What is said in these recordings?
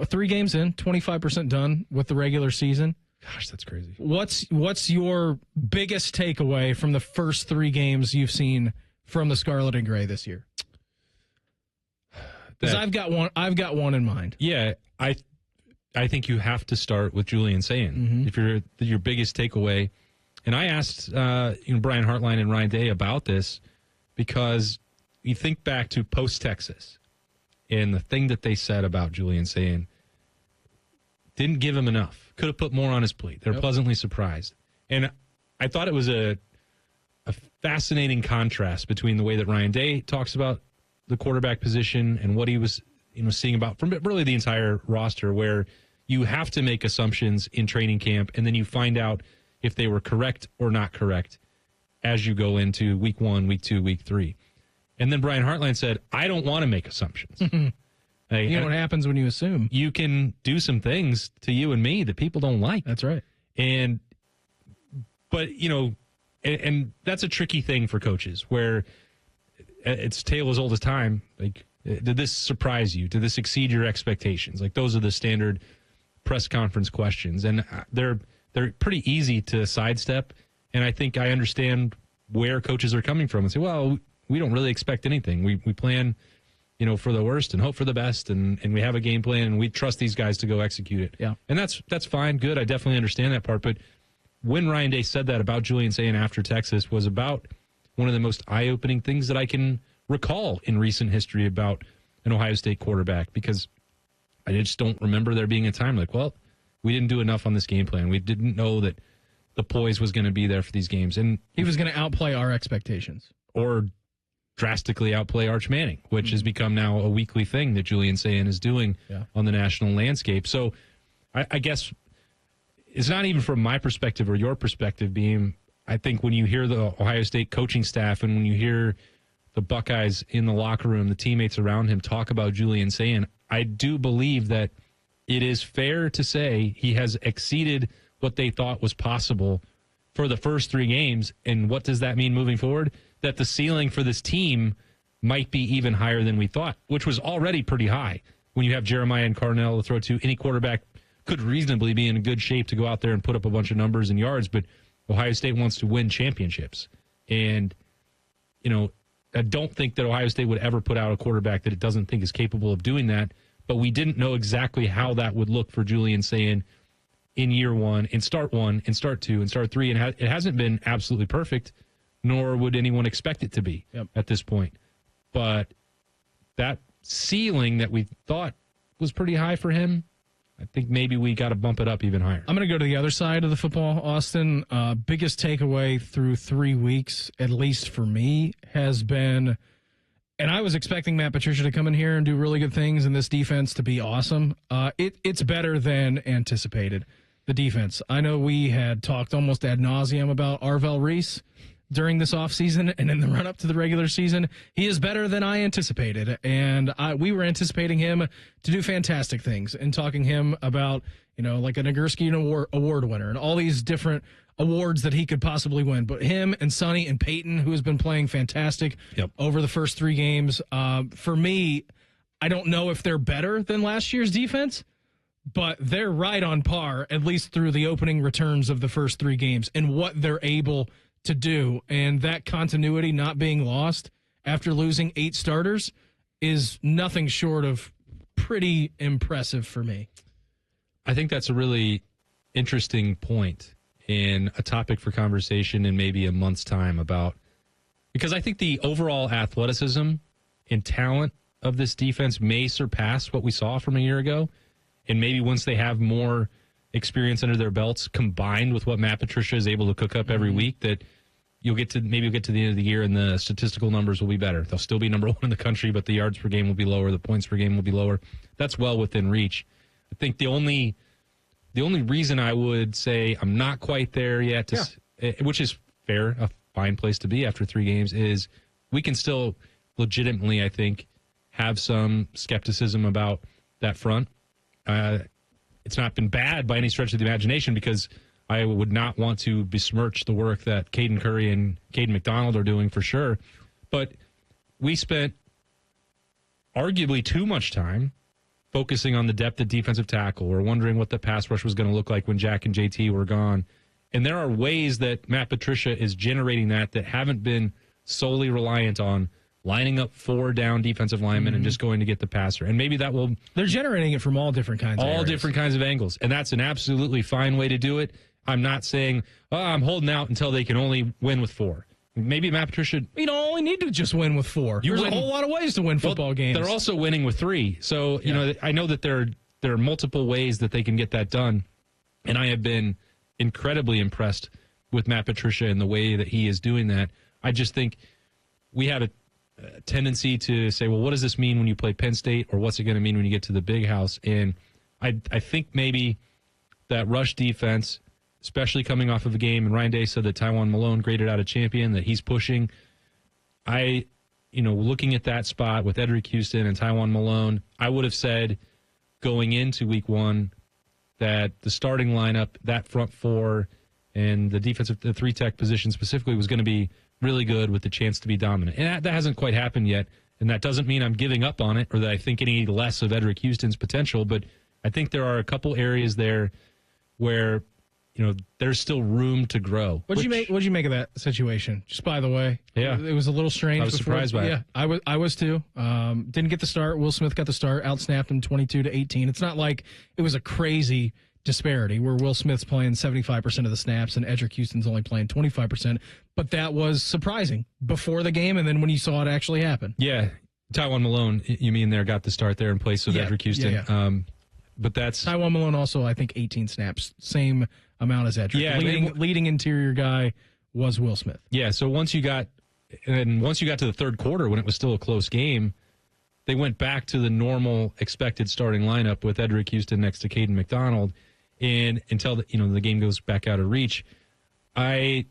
3 games in, 25% done with the regular season. Gosh, that's crazy. What's your biggest takeaway from the first 3 games you've seen from the Scarlet and Gray this year? Because I've got one in mind. Yeah, I think you have to start with Julian Sayin. Mm-hmm. If you're your biggest takeaway, and I asked Brian Hartline and Ryan Day about this because you think back to post-Texas and the thing that they said about Julian Sayin didn't give him enough. Could have put more on his plate. They're pleasantly surprised. And I thought it was a fascinating contrast between the way that Ryan Day talks about the quarterback position and what he was seeing about from really the entire roster, where you have to make assumptions in training camp and then you find out if they were correct or not correct as you go into week 1, week 2, week 3. And then Brian Hartline said, I don't want to make assumptions. You know what happens when you assume? You can do some things to you and me that people don't like. That's right. But that's a tricky thing for coaches where it's tale as old as time. Like, did this surprise you? Did this exceed your expectations? Like, those are the standard press conference questions. And they're pretty easy to sidestep. And I think I understand where coaches are coming from and say, well, we don't really expect anything. We plan, for the worst and hope for the best. And we have a game plan and we trust these guys to go execute it. Yeah. And that's fine. Good. I definitely understand that part. But when Ryan Day said that about Julian Sayin after Texas was about one of the most eye-opening things that I can recall in recent history about an Ohio State quarterback, because I just don't remember there being a time like, well, we didn't do enough on this game plan. We didn't know that the poise was going to be there for these games. And he was going to outplay our expectations. Or drastically outplay Arch Manning, which has become now a weekly thing that Julian Sayin is doing on the national landscape. So I guess it's not even from my perspective or your perspective, Beam. I think when you hear the Ohio State coaching staff and when you hear the Buckeyes in the locker room, the teammates around him talk about Julian Sayin, I do believe that it is fair to say he has exceeded what they thought was possible for the first 3 games. And what does that mean moving forward? That the ceiling for this team might be even higher than we thought, which was already pretty high. When you have Jeremiah and Carnell to throw to, any quarterback could reasonably be in good shape to go out there and put up a bunch of numbers and yards, but Ohio State wants to win championships. And, I don't think that Ohio State would ever put out a quarterback that it doesn't think is capable of doing that, but we didn't know exactly how that would look for Julian Sayin in year 1, in start 1, in start 2, and start 3, and it hasn't been absolutely perfect, nor would anyone expect it to be at this point. But that ceiling that we thought was pretty high for him, I think maybe we got to bump it up even higher. I'm going to go to the other side of the football, Austin. Biggest takeaway through 3 weeks, at least for me, has been, and I was expecting Matt Patricia to come in here and do really good things and this defense to be awesome. It's better than anticipated, the defense. I know we had talked almost ad nauseum about Arvell Reese during this offseason and in the run-up to the regular season. He is better than I anticipated, and we were anticipating him to do fantastic things and talking him about, like a Nagurski award winner and all these different awards that he could possibly win. But him and Sonny and Peyton, who has been playing fantastic over the first 3 games, for me, I don't know if they're better than last year's defense, but they're right on par, at least through the opening returns of the first 3 games and what they're able to do. And that continuity not being lost after losing 8 starters is nothing short of pretty impressive for me. I think that's a really interesting point and a topic for conversation in maybe a month's time because I think the overall athleticism and talent of this defense may surpass what we saw from a year ago. And maybe once they have more experience under their belts combined with what Matt Patricia is able to cook up every week, that you'll get to the end of the year and the statistical numbers will be better. They'll still be number 1 in the country, but the yards per game will be lower, the points per game will be lower. That's well within reach. I think the only reason I would say I'm not quite there yet, which is fair, a fine place to be after 3 games, is we can still legitimately, I think, have some skepticism about that front. It's not been bad by any stretch of the imagination, because I would not want to besmirch the work that Caden Curry and Caden McDonald are doing for sure. But we spent arguably too much time focusing on the depth at defensive tackle or wondering what the pass rush was going to look like when Jack and JT were gone. And there are ways that Matt Patricia is generating that haven't been solely reliant on lining up 4 down defensive linemen and just going to get the passer. And maybe that will... They're generating it from all different kinds of areas. All different kinds of angles. And that's an absolutely fine way to do it. I'm not saying, I'm holding out until they can only win with 4. Maybe Matt Patricia... You don't only need to just win with 4. There's a whole lot of ways to win football games. They're also winning with 3. So, I know that there are multiple ways that they can get that done. And I have been incredibly impressed with Matt Patricia and the way that he is doing that. I just think we have a tendency to say, well, what does this mean when you play Penn State, or what's it going to mean when you get to the Big House? And I think maybe that rush defense, especially coming off of a game, and Ryan Day said that Tywone Malone graded out a champion, that he's pushing. Looking at that spot with Edric Houston and Tywone Malone, I would have said going into week 1 that the starting lineup, that front 4, and the 3-tech position specifically was going to be really good with the chance to be dominant. And that hasn't quite happened yet, and that doesn't mean I'm giving up on it or that I think any less of Edric Houston's potential, but I think there are a couple areas there where there's still room to grow. What'd you make of that situation? Just by the way, yeah, it was a little strange. I was surprised by it. Yeah, I was too. Didn't get the start. Will Smith got the start. Outsnapped him 22-18. It's not like it was a crazy disparity where Will Smith's playing 75% of the snaps and Edric Houston's only playing 25%. But that was surprising before the game, and then when you saw it actually happen. Yeah, Tywone Malone, you mean there, got the start there in place of Edric Houston. Yeah. But that's Tywone Malone also, I think, 18 snaps, same amount as Edric. Yeah, leading interior guy was Will Smith. Yeah, so once you got to the third quarter when it was still a close game, they went back to the normal expected starting lineup with Edric Houston next to Caden McDonald, and until the game goes back out of reach, it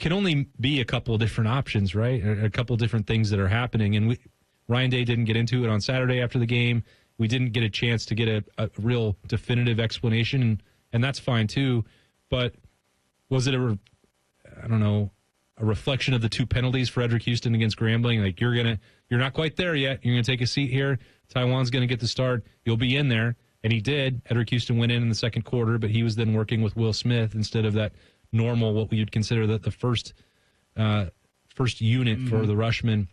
can only be a couple of different options, right? A couple of different things that are happening, and Ryan Day didn't get into it on Saturday after the game. We didn't get a chance to get a real definitive explanation, and that's fine too. But was it a reflection of the 2 penalties for Edric Houston against Grambling? Like, you're not quite there yet. You're gonna take a seat here. Tywone's gonna get the start. You'll be in there, and he did. Edric Houston went in the second quarter, but he was then working with Will Smith instead of that normal, what we would consider the first unit for the Rushmen.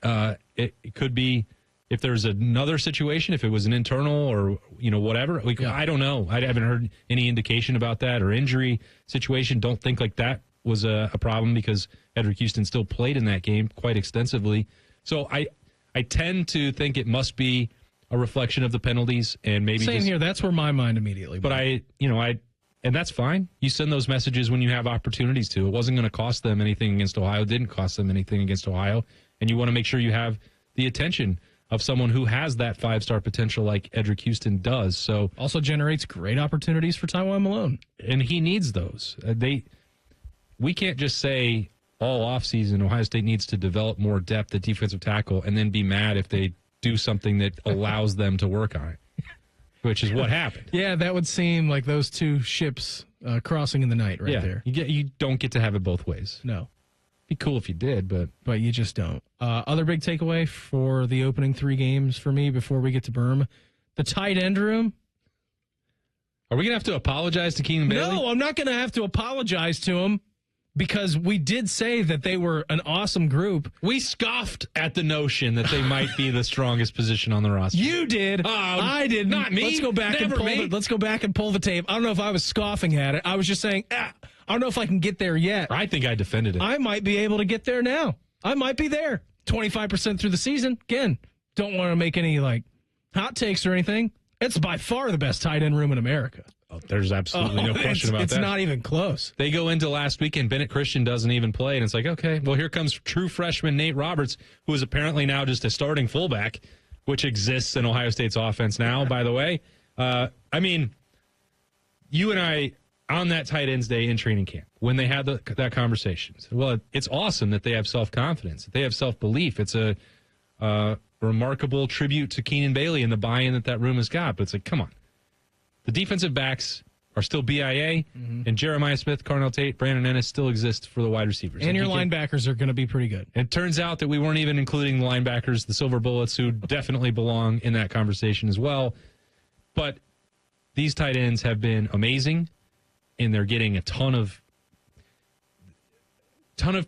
It could be. If there's another situation, if it was an internal or, whatever, I don't know. I haven't heard any indication about that or injury situation. Don't think like that was a problem because Edric Houston still played in that game quite extensively. So I tend to think it must be a reflection of the penalties and maybe same here. That's where my mind immediately went. But and that's fine. You send those messages when you have opportunities to. It wasn't going to cost them anything against Ohio. It didn't cost them anything against Ohio. And you want to make sure you have the attention of someone who has that 5-star potential like Edric Houston does. So also generates great opportunities for Tywone Malone. And he needs those. We can't just say all offseason Ohio State needs to develop more depth at defensive tackle and then be mad if they do something that allows them to work on it, which is what happened. Yeah, that would seem like those two ships crossing in the night there. You don't get to have it both ways. No. Be cool if you did, but you just don't. Other big takeaway for the opening 3 games for me before we get to Berm, the tight end room. Are we going to have to apologize to Keenan Bailey? No, I'm not going to have to apologize to him because we did say that they were an awesome group. We scoffed at the notion that they might be the strongest position on the roster. You did. I did not. Me. Let's go back and pull the tape. I don't know if I was scoffing at it. I was just saying, I don't know if I can get there yet. I think I defended it. I might be able to get there now. I might be there 25% through the season. Again, don't want to make any hot takes or anything. It's by far the best tight end room in America. Oh, there's absolutely no question about that. It's not even close. They go into last weekend, Bennett Christian doesn't even play, and it's like, okay, well, here comes true freshman Nate Roberts, who is apparently now just a starting fullback, which exists in Ohio State's offense now, by the way. You and I, on that tight ends day in training camp, when they had that conversation, said, well, it's awesome that they have self-confidence, that they have self-belief. It's a remarkable tribute to Keenan Bailey and the buy-in that room has got. But it's like, come on. The defensive backs are still BIA, and Jeremiah Smith, Carnell Tate, Brandon Ennis still exist for the wide receivers. And your linebackers are going to be pretty good. It turns out that we weren't even including the linebackers, the Silver Bullets, who definitely belong in that conversation as well. But these tight ends have been amazing, and they're getting a ton of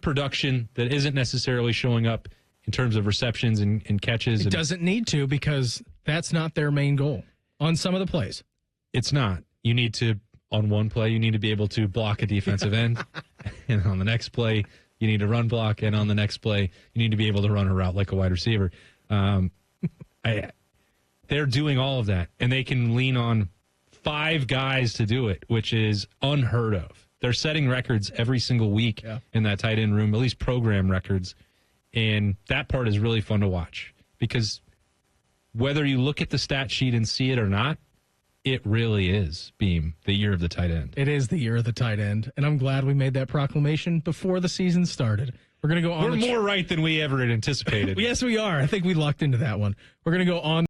production that isn't necessarily showing up in terms of receptions and catches. It doesn't need to, because that's not their main goal on some of the plays. It's not. You need to, on one play, you need to be able to block a defensive end. And on the next play, you need to run block. And on the next play, you need to be able to run a route like a wide receiver. They're doing all of that. And they can lean on 5 guys to do it, which is unheard of. They're setting records every single week in that tight end room, at least program records. And that part is really fun to watch, because whether you look at the stat sheet and see it or not, it really is, Beam, the year of the tight end. It is the year of the tight end, and I'm glad we made that proclamation before the season started. We're going to go on. We're more right than we ever had anticipated. Yes, we are. I think we lucked into that one. We're going to go on